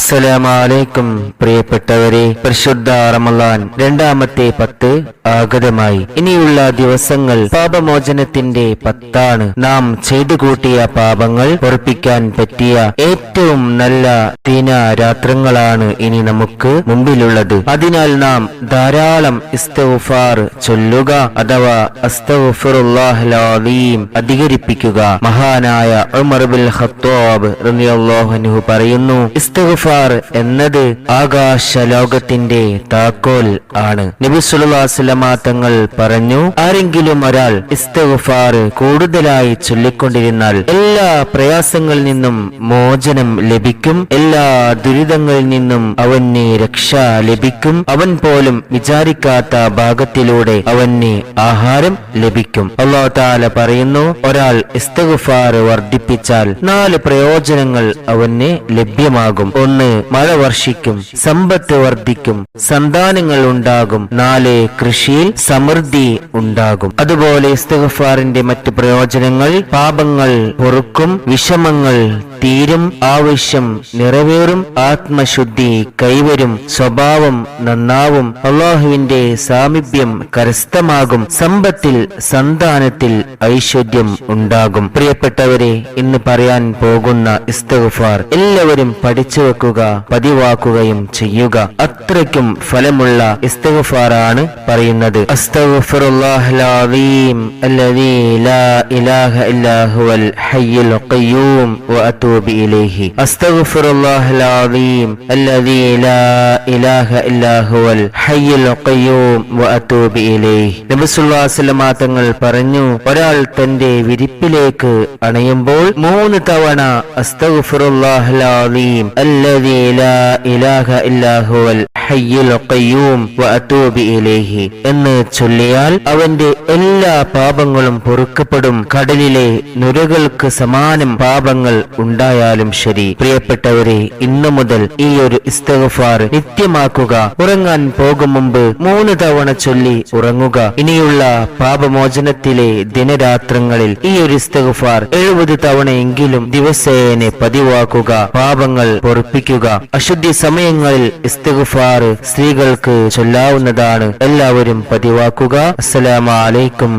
അസ്സലാമലൈക്കും പ്രിയപ്പെട്ടവരെ, പരിശുദ്ധ റമളാൻ രണ്ടാമത്തെ 10 ആഗതമായി. ഇനിയുള്ള ദിവസങ്ങൾ പാപമോചനത്തിന്റെ 10 നാം ചെയ്തു കൂട്ടിയ പാപങ്ങൾ പൊറുപ്പിക്കാൻ പറ്റിയ ഏറ്റവും നല്ല ദിനരാത്രങ്ങളാണ് ഇനി നമുക്ക് മുമ്പിലുള്ളത്. അതിനാൽ നാം ധാരാളം ഇസ്തിഗ്ഫാർ ചൊല്ലുക അഥവാ അസ്തഗ്ഫിറുല്ലാഹൽ അലീം അധികരിപ്പിക്കുക. മഹാനായ ഉമർ ബിൻ ഖത്താബ് റളിയല്ലാഹു അൻഹു പറയുന്നു, ഇസ്തിഗ്ഫാർ എന്നത് ആകാശലോകത്തിന്റെ താക്കോൽ ആണ്. നബി സല്ലല്ലാഹു അലൈഹി വസല്ലം തങ്ങൾ പറഞ്ഞു, ആരെങ്കിലും ഒരാൾ ഇസ്തിഗ്ഫാർ കൂടുതലായി ചൊല്ലിക്കൊണ്ടിരുന്നാൽ എല്ലാ പ്രയാസങ്ങളിൽ നിന്നും മോചനം ലഭിക്കും, എല്ലാ ദുരിതങ്ങളിൽ നിന്നും അവന് രക്ഷ ലഭിക്കും, അവൻ പോലും വിചാരിക്കാത്ത ഭാഗത്തിലൂടെ അവന് ആഹാരം ലഭിക്കും. അല്ലാഹു തആല പറയുന്നു, ഒരാൾ ഇസ്തിഗ്ഫാർ വർദ്ധിപ്പിച്ചാൽ 4 പ്രയോജനങ്ങൾ അവന് ലഭ്യമാകും. 1. മഴ വർഷിക്കും, സമ്പത്ത് വർദ്ധിക്കും, സന്താനങ്ങൾ ഉണ്ടാകും. 4. കൃഷിയിൽ സമൃദ്ധി ഉണ്ടാകും. അതുപോലെ ഇസ്തിഗ്ഫാറിന്റെ മറ്റു പ്രയോജനങ്ങൾ: പാപങ്ങൾ പൊറുക്കും, വിഷമങ്ങൾ തീരും, ആവശ്യം നിറവേറും, ആത്മശുദ്ധി കൈവരും, സ്വഭാവം നന്നാവും, അല്ലാഹുവിന്റെ സാമീപ്യം കരസ്ഥമാകും, സമ്പത്തിൽ സന്താനത്തിൽ ഐശ്വര്യം ഉണ്ടാകും. പ്രിയപ്പെട്ടവരെ, ഇന്ന് പറയാൻ പോകുന്ന ഇസ്തിഗ്ഫാർ എല്ലാവരും പഠിച്ചു വെക്കുക, പതിവാക്കുകയും ചെയ്യുക. അത്രയ്ക്കും ഫലമുള്ള ഇസ്തിഗ്ഫാറാണ് പറയുന്നത്. അസ്തഗ്ഫിറുല്ലാഹൽ അലീം അല്ലദീ ലാ ഇലാഹ ഇല്ലാ ഹുവൽ ഹയ്യുൽ ഖയ്യൂം വഅതൂബു ഇലൈഹി. അസ്തഗ്ഫിറുല്ലാഹൽ അലീം അല്ലദീ ലാ ഇലാഹ ഇല്ലാ ഹുവൽ ഹയ്യുൽ ഖയ്യൂം വഅതൂബു ഇലൈഹി. നബി സല്ലല്ലാഹു അലൈഹി വസല്ലം തങ്ങൾ പറഞ്ഞു, ഒരാൾ തന്റെ വിരിപ്പിലേക്ക് അണയുമ്പോൾ 3 തവണ അസ്തഗ്ഫിറുല്ലാഹൽ അലീം അല്ലദീ ലാ ഇലാഹ ഇല്ലാ ഹുവൽ ഹയ്യുൽ ഖയ്യൂം വഅതൂബു ഇലൈഹി എന്ന് ചൊല്ലിയാൽ അവന്റെ എല്ലാ പാപങ്ങളും പൊറുക്കപ്പെടും. കടലിലെ നുരകൾക്ക് സമാനം പാപങ്ങൾ ഉണ്ടായാലും ശരി. പ്രിയപ്പെട്ടവരെ, ഇന്നു മുതൽ ഈ ഒരു ഇസ്തിഗ്ഫാർ നിത്യമാക്കുക. ഉറങ്ങാൻ പോകും മുമ്പ് 3 തവണ ചൊല്ലി ഉറങ്ങുക. ഇനിയുള്ള പാപമോചനത്തിലെ ദിനരാത്രങ്ങളിൽ ഈ ഒരു ഇസ്തിഗ്ഫാർ 70 തവണയെങ്കിലും ദിവസേന പതിവാക്കുക. പാപങ്ങൾ പൊറുപ്പിക്കുക. അശുദ്ധി സമയങ്ങളിൽ ഇസ്തിഗ്ഫാർ സ്ത്രീകൾക്ക് ചൊല്ലാവുന്നതാണ്. എല്ലാവരും പതിവാക്കുക. അസ്സലാമു അലൈക്കും.